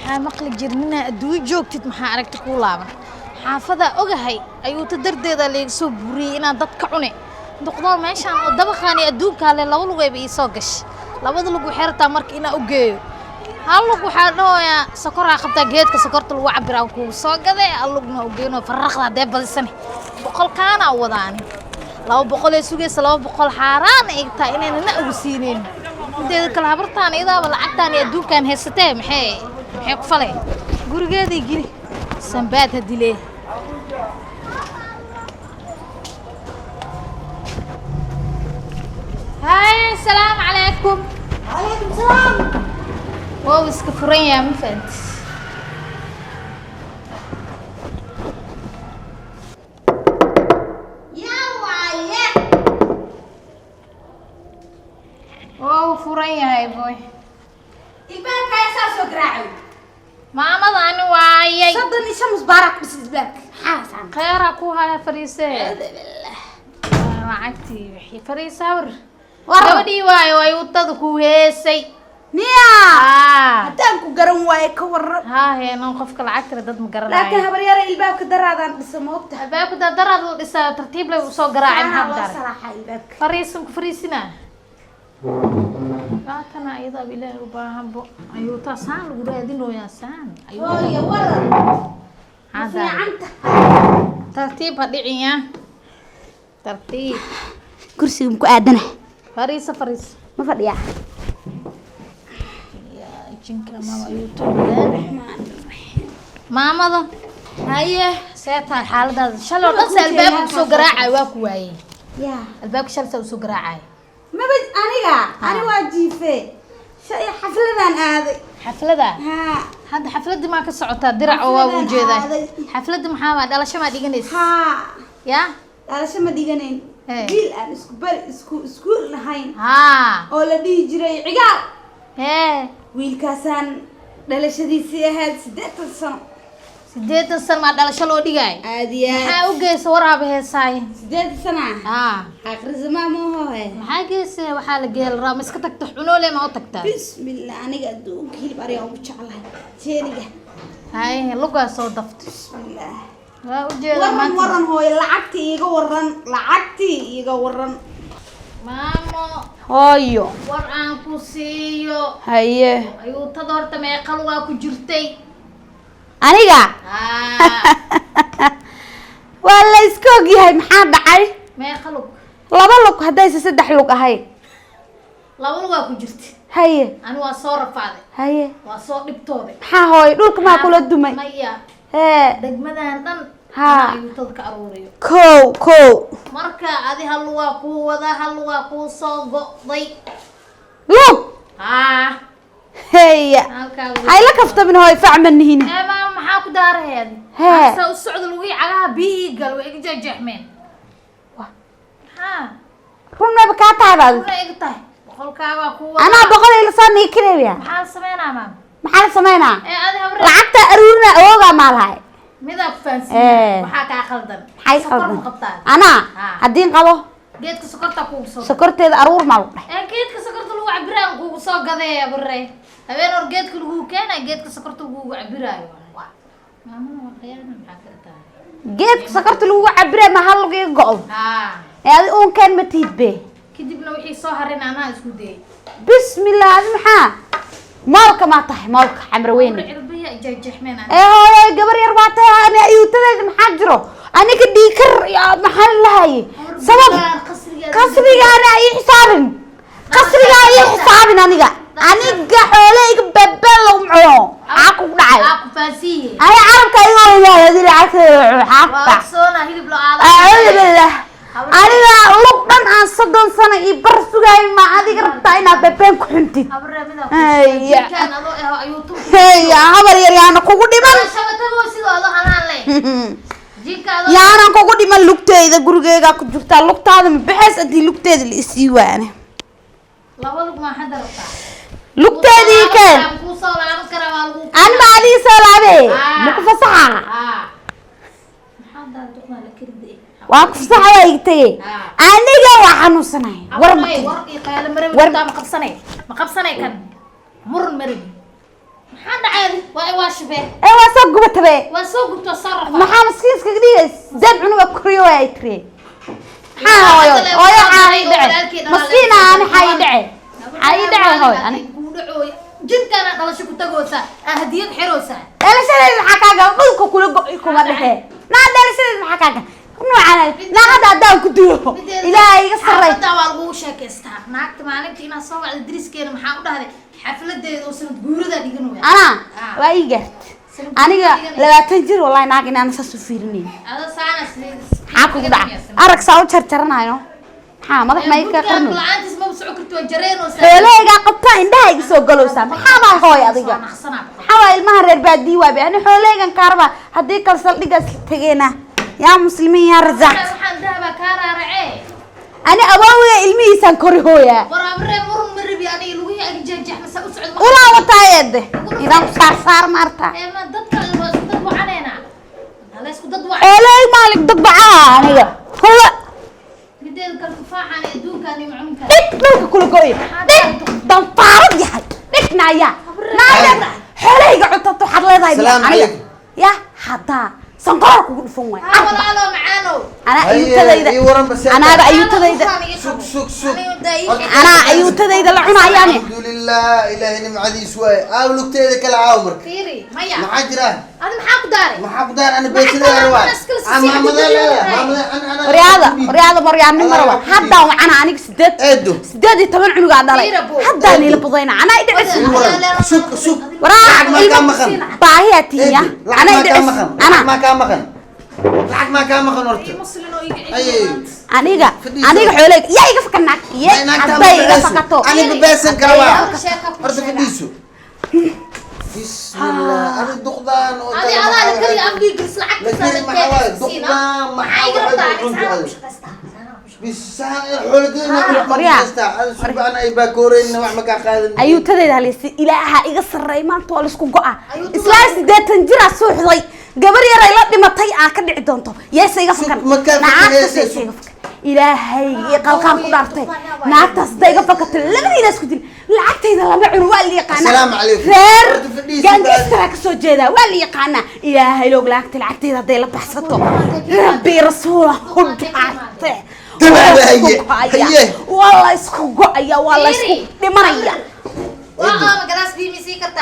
maqli jirnina aduu joogtid maxaa aragti ku laaban xaafada ogahay ayuu tadardeeda leeg soo buriyay inaan dadka cune duqdo meeshan oo dabaqani adduunka le laba lugu ay soo gash labada lugu xirta markii ina u geeyo hal lugu waxa dhooya sokora qabta geedka sokorta lagu cabiraan ku soo gaday alugna u geeno faraqda de badisan boqol kaana wadaan 200 ee sugaysa 200 xaraan ay taa inayna ugu siineen inteeda kala habartaan idaaba lacagtaan adduunkan heysatee maxay ku falay gurigeedii giri sanbaad hadile هاي السلام عليكم. وعليكم السلام. واو اسكفرين يا مفند. يا وعيه. واو فرين هاي بوي. الباب كاي ساسو قراعي. ماما ضاني وايي. صدني شمس بارك بس الباب. حاسن. خيرك وها فريسه. أعوذ بالله. معكتي وحي فريسه ور. gabadhii waayo way u tad ku heesay niya hadaan ku garan waaye ka waran heeno qofka lacag dad ma garanayo laakiin habar yar ilbaabka daraadan dhisamoogta albaabka daraad loo dhisaa tartiib leh soo garaacay maxaa salaxa ilbaabka fariisina laatana ayada bilaa u baahan bo ayuu taasaan lagu raadinooyaa saan ayuu waran hada anta tartiib hadiciya tartiib kursiga ku aadana فريسة ما فديا يا جنكا ماما يوتيوب ماما ذا هاي سيتها الحالة ده شلون بس الباب سو قراعي واكو واي يا الباب شل سو قراعي ما بد أنا واجيفة شيء حفلة هذه حفلة ده ها هذا حفلة دي ما كسعتها درع ووجوده حفلة دي محمد على شما ديجنيس ها يا على شما ديجنين جيل أنا إسكول نهاين ها ولا دي جري عقال إيه ويل كاسان دلش دي سيهاد 6 سنة ما دلش لو ديجاي عادية ها وجيس ورا بهساي 6 سنة آخر زمان مو هو maxaa geesay waxa la geel raam iska tagto xunoole ma u tagtaa بسم الله أنا قد وكيل بري أو بتشعلها تينيجا هاي لقى soo daft بسم الله waa u jeedaa maanta ورن هو لعبتي iga waran maamo hooyo war aan ku siiyo haye ayuu tad horta meeqa lugaa ku jirtay aniga waa la iska ogyahay maxaa dhacay meeqa lug laba lug haddayse 3 lug ahayd laba lugaa ku jirtay haye ani waa soo rafaaday haye waa soo dhibtooday maxaa hooyo dhulka maa kula dumay maya degmadan dhan ayuu tad ka aruuriyo kow marka adi hal lugaa ku wada hal lugaa ku soo go'day lug هيا هاي لك افتبن هاي فعمنهين ما محاكو دارهد هسه السعود الوقي عقاها بيقل ويقي جحمين رنا بكاتا هذا رنا يقطع بقول كاوا كوا انا بقول لساني كريبيا محال سمينا مام محال سمينا هذا هبر لعقت ارورنا اوغا مال هاي ميدا فانسي وحا خلدن حي خلدن انا هدين قبو geedka sokorta ku soo sokorteeda aruur maal geedka sokorta lagu cabiraan ku soo gaday barre habeen or geedka lagu keenay geedka sokorta lagu cabiraayo maamada waxyaana maxaa kartaa geedka sokorta lagu cabiray ma hal lagu go'o ee uun kan ma tiidbe kadibna wixii soo harin ana isku day bismillaah maxaa maalka ma tahay maalka xamar weyn cirbiya jajxmeena hooyo gabar yar baa tahay ana ayuutadeeda maxaa jiro aniga dhiikar maxal lahay sabab qasriga ana ay xisaabin qasriga ay xisaabin aniga xooleyga babal oo muxuu aku dhacay aku faasiye ay arabka iyo yaadii lacagta xaqta soona hilib loo aaday aniga lug dhan aan 30 sano ii bar sugay ma adiga rabtaa inaad babeen ku xuntid kan adoo ayuu tu habar yar yaana kugu dhiman shabatago sidooda hanaan leh yaana kugu dhiman lugteeda gurigeyga ku jirta lugtaada ma bixis adii lugteeda la isii waana laba lug ma hada rabtaa lugteedii keen ku soo laaban kara waa lagu aan ma adii soo laabe ma ku fasaxa hada duqna la kirdi waa ku fasaxa way igtay aniga waa xanuunsanay war ma qabsanay kan murun marin maxaa dhacay waa shibee waa soo gubatabe waa soo gubto saraf maxaa maskiiska dhigays dad cunuga kuriyo ay tiri hooyo ay dhace maskiina aan hay dhace hooy ani ku dhacoy jidkana dhalasho ku tagoosa hadiyad xiroosa dhalashadeed maxaa kaaga dhulka kula go'ay kuma dhaxee dhalashadeed maxaa kaaga noocan la hada ku duuyo ilaahay iga saray hada waa lagu sheekaystaa naagta maalintii ina soo wacdo driskeena maxaa u dhahday xafladeeda oo sanad guurada dhiganaya waa iga aniga 20 jir wallahi naag inaan saas u fiirinayn ada saana sleeys kugu dhaca arag saa u jarjaranayo madax ma ka qarno laantis ma soo karto jareeno xooleyga qabta indhahayga soo galowsa maxaa hooy adiga maxaa ilmaha reer baadii waa baan xooleygan kaarba hadii kal saldhigaas tageena yaa muslimiin yaa razaq waxaan dahaba kaararacee ani abawga ilmihiisan kori hooya waraabare murun maribi ani lagu yahay jeejex ma soo socdo ula wataayade idan saar marta ma dadka dad wacaneena la isku dad wacan xooley maalik dad bacaa aniga hoola mideen kal tufaaxan adduunkaani macunka dhulka kula gooy dan faarad yahay dhignaaya naada xooleyga cunto xad leedahay aniga ya hada sanqar kugu dhufan way walaalo macaano ana ayuutadayda ana ayuutadayda la cunayaan alhamdulillah ilaahay nimcadiis way aawlugteeda kala caawmar fiiri maya maxaa jira adi maxaa ku daare ana beesida waa riyaada maryaani marwa hadda waxana aniga 8 cunuga dhalay hadda nila badayna ana idhis waraa baahiyatiya ana idhis ana lacag ma ka maqan horta aniga xooleyga yaa iga fakanaag hadday iga fakato aniga beesan ka waa horta fadhiiso bismillah ani duqdaan oo adi ala kali abdi gis lacag ka saartay duqdaan maxaa bisaan xooladiina subhana ay ba kooreyna wax ma ka qaadan ayuutadayda halisi ilaaha iga sareey maanta waa la isku go'a islaa 80 jira suuxday gabar yar ay la dhimatay ka dhici doonto yees iga fakan ilaahay qalqan ku dhaartay naagtaas dayga fakatay labadiina isku dil lacagtayda lama cuno waa la yaqaan assalaamu calaykum reer gangster ka soo jeeda waa la yaqaan ilaahay loo lacagtayda haday la baxsato rabbi rasuula hubbaate والله اسكو قايا والله اسكو دمريا والله ما قراس بي مسي كرتا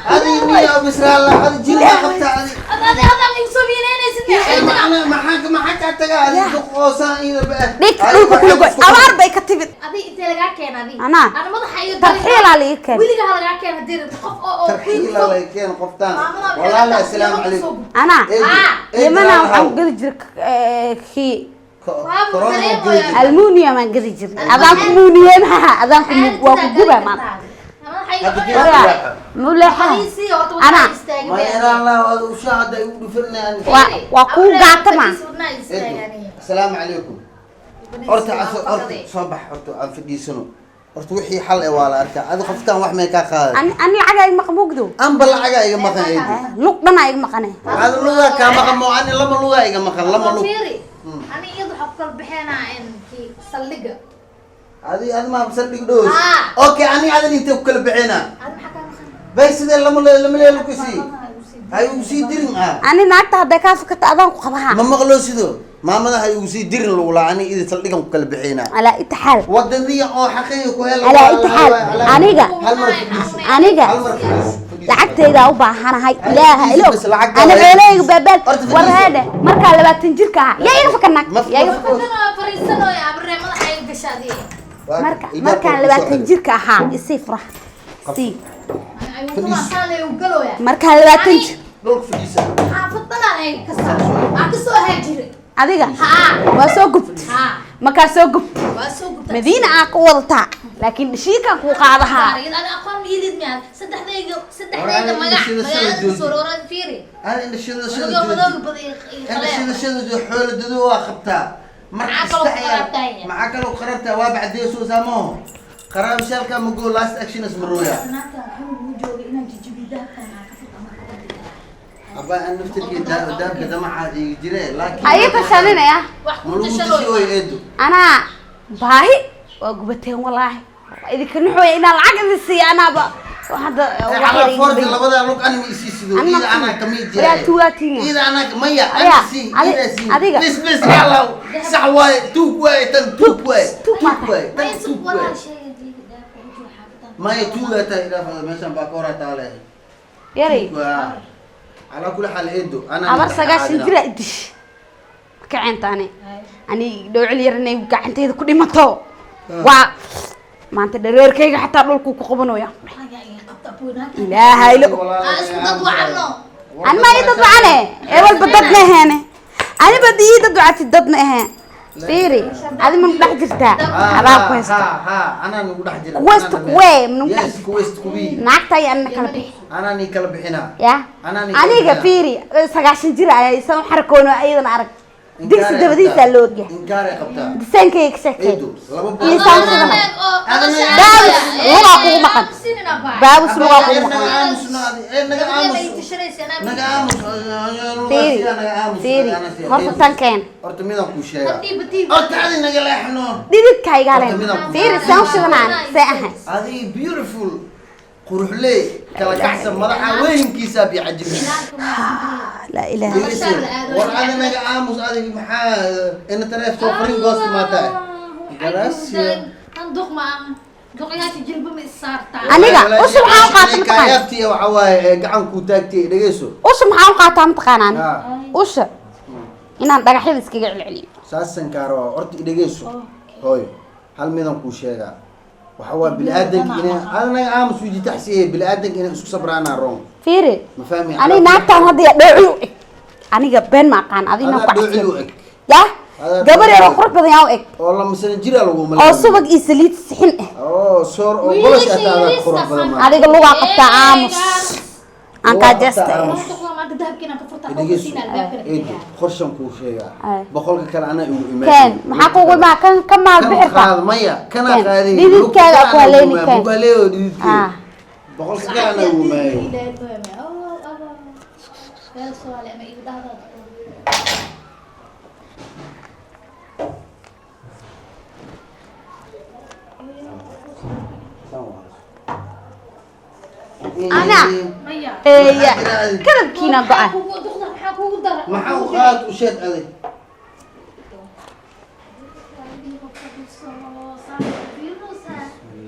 هذه نية بسرعة الله هذه جيلها خبطة هذا اللي يسوينين يسدي ما حكى تجا هذه دقوسان إذا بقى ليك كل قوي أمر بيكتبت أبي أنت لقاك كين أبي أنا ما ضحية ترحيل عليك ويلي قال لقاك كين هدير قف ترحيل عليك كين قفتان والله لا السلام عليكم أنا يمنا وحن قد جرك خي المونيا ما قد جرك أذاك مونيا أذاك وجوبة ما ملحة أنا ما يرى الله وشاهد يقول فينا وأكون قاطمة السلام عليكم أرت صباح أرت في سنو أرت وحي حل ولا أرت هذا خفتان واحد ما كاخذ أنا عجاي مقموقدو أم بلا عجاي مقنع لوك بنا عجاي مقنع هذا اللغة كم مقام أنا لما اللغة عجاي مقام لما اللغة أنا يضحك قلب حنا إن في سلقة هذه ما بصدق دوس أوكي أنا هذا اللي توكل بعينا بس إذا لما لك شيء هاي وسي درين أنا نعت هذا كافك تأذن قبها ما مغلوس ده ما ماذا هاي وسي درين لولا أنا إذا تصدقهم كل بعينا على اتحال ودنيا أو حقيقة كهلا على اتحال أنا جا لعبت إذا أوبا أنا هاي لا هلو أنا عليك بابل وهذا مركا لما تنجركها يا ينفكنك يا ينفكنا فريسنا يا بري ما حي قشادي مركا لما تنجركها يصير فرح سي marka la tanj dhulk fadhiisa xaafadana ay ka soo haajiray adiga waa soo gubt marka soo gubt madiina ku wadata laakiin shiika ku qaadaha ana aqoon miilid ma saddexdayga magac soo rooraan fiiri ana indhashada xooladeedu waa qabtaa marka kale qarabta waa bacdii soo saamo قرار شالك مقول لاست اكشن اسمه رويا أبا أنا نفتكر داب كذا ما عاد يجري لكن أيه تشانين يا أنا باهي وقبتين والله إذا كنا حوي إن العقد السي أنا وهذا على فرد لبدا لوك أنا ميسيسدو إذا أنا كمية لا تواتين إذا أنا مية أنا سي إذا سي بس يلا سحواي توكواي تنتوكواي توكواي تنتوكواي ما يتوه إذا مثلا باكورة تعالى يري على كل حال إدو أنا أمر سجاش جرا إدش كعين تاني أنا لو علي رني وكعنت هذا كل ما تو ما أنت درير كي حتى أقول كوكو قبنو يا لا هاي لو أنا ما يتطلع عنه أول بدنا هنا أنا بدي يتطلع تدنا هنا فيري هذه من بحجرتها حرام كويس أنا نقول حجرتها كويس كوي من يس كويس كوي نعتي أنا كلبي أنا ني كلبي هنا يا أنا كفيري سجاشن جرا يسمى حركونه أيضا عرق ديكس دبدي سالوجي إنكار قبضة دسين كيك سكي إنسان سنة باوس لغة قوم مقن باوس لغة قوم مقن تيري هرت تانكين أرتمينا كوشيا أرتعدي نجلا إحنا ديدك كاي قالين تيري سامش لنا ساعة هذه beautiful قروح لي كلا كحسن مضحى وين كيسا بيعجبني لا إله إلا الله وأنا نجا عاموس هذه المحا إن ترى سوبرين غوست ماتا جلاس ندوق معه دوقياتي جلبه من السارتا أنا وش محاول قاتم تقان كايبتي وعواي قعن كوتاكتي دقيسو وش محاول قاتم تقان أنا وش إن أنا دقح يبسك جعل العلي ساسن كارو أرتي دقيسو هاي هل ميدان كوشيا وحوا بالآدم إنه أنا عامس ويجي تحسيه بالآدم إنه اسكو صبرانا رون فيري مفهمي أنا ناكتان هذي دوعيوك أنا جبان ما كان أذي نقعد يا قبل يروح قرب بدياوك والله مثلا جرا لو ملا أو سبق إسليت سحن صور أو بلاش أتابع قرب بدما هذه اللغة قطع عامس أنك جست خرشم كوشيا بقولك كان أنا كان محقق ما كان كمال بحرفة مية كان هذه ديدك كان أقوالين كان بقولك كان أنا وماي أنا إيه كذا بكينا بقى ما حاوخات وشد عليه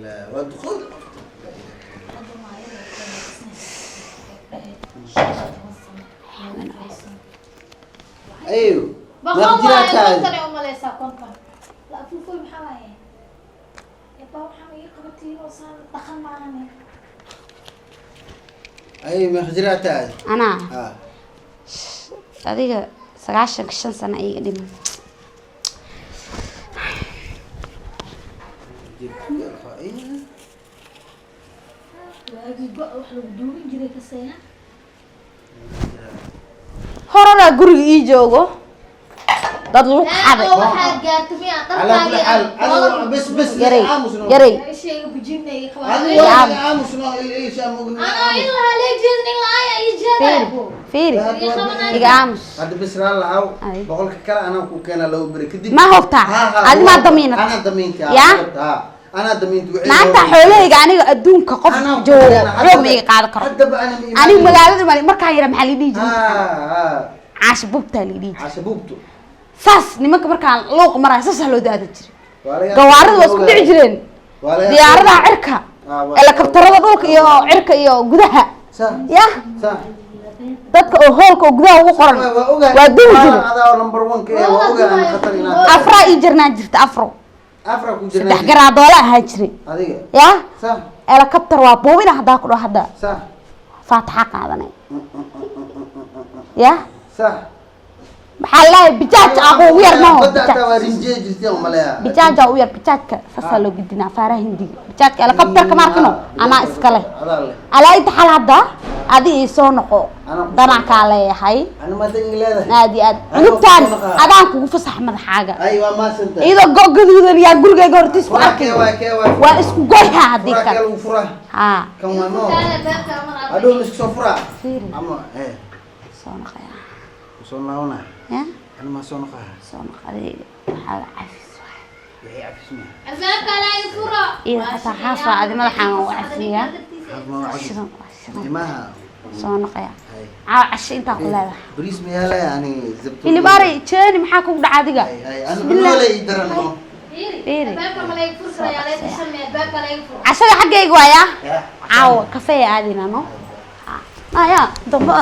لا وادخل ايوه بخوف كنتني أمليسا كنتن لا فوفوي محاوية يا بابا محاوية قبتي وصار دخل معنا اي محجرات هذه أنا هذيك 19 سنة أي قديم هرنا قري يجوجو dad lagu xaday waxa gaartay على كل حال انا بس يري شيء بجيبني انا عامس ايش انا يلا ليه جيزني لا يجرب فيري يا عامس هذا بس لا بقول لك كلا انا كوكينا لو بري كدي ما هو بتاع هذه ما ضمينك انا ضمينك يا انا ضمينت maanta xoolahayga aniga adduunka qof joogo xoog ma iga qaadi karo aniga magaalada mali markaan yara maxaa la dhihi jiray caash bubta la dhihi caash bubto saas nimanka markaan loo qamarayo saas loo daada jiray gawaarida waa isku dhici jireen diyaaradaha cirka helikabtarada dhulka iyo cirka iyo gudaha ya dadka oo hoolka oo gudaha ugu qoran waa dumi jiray afra ii jirnaa jirta afro saddex garaadoole ahaa jiray ya helikabtar waa buubina haddaa ku dhaho hadda faataxa qaadanay ya maxaa lahay bijaaj aqo ugu yar ma bijaaj ugu yar bijaajka saasaa loo gudinaa faaraha hindiga bijaajka helikabtarka markino anaa iska leh alaa inta xal hadda adi ii soo noqo danaa kaa leeyahay aadi aad cunugtaan adaan kugu fasax madaxaaga iyadoo go gaduudan yaa gurigayga hortiis ku arkay waa isku goyha haddii kale haa soo noqona ya أنا ما صنقها هذه هذا عفيس وهي عفيس الباب لا يفرق إذا حتى حافة هذه ما راح نوقف فيها ما soo noqoya casho inta ku leedahay بريس ميالا يعني زبط hilibari jeeni maxaa kugu dhacay adiga انا بقول لي يدرن fiiri albaabka ma laga fursaday alee dishan albaabka laga furo casada xaggayga waaya caawa kafee aadina no aya dambe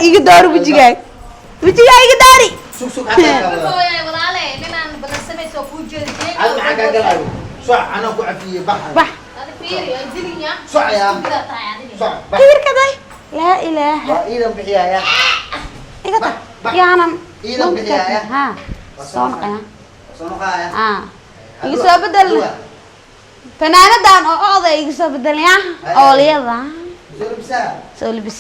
iga door wajigaaga iga daari سوق سوق حتى walaale ninaan balansamayso ku jeediyay انا حاجه قال صح انا قاعد في بحر hada fiiri ay dilinya صح يا صح kibirkaday laa ilaaha ايدن بخيا يا iga tag yaanan ايدن بخيا يا ha soo noqoya صنوقا يا iga soo bedel fanaanadan oo oday iga soo bedelaya ooliyada زول بسا soo libis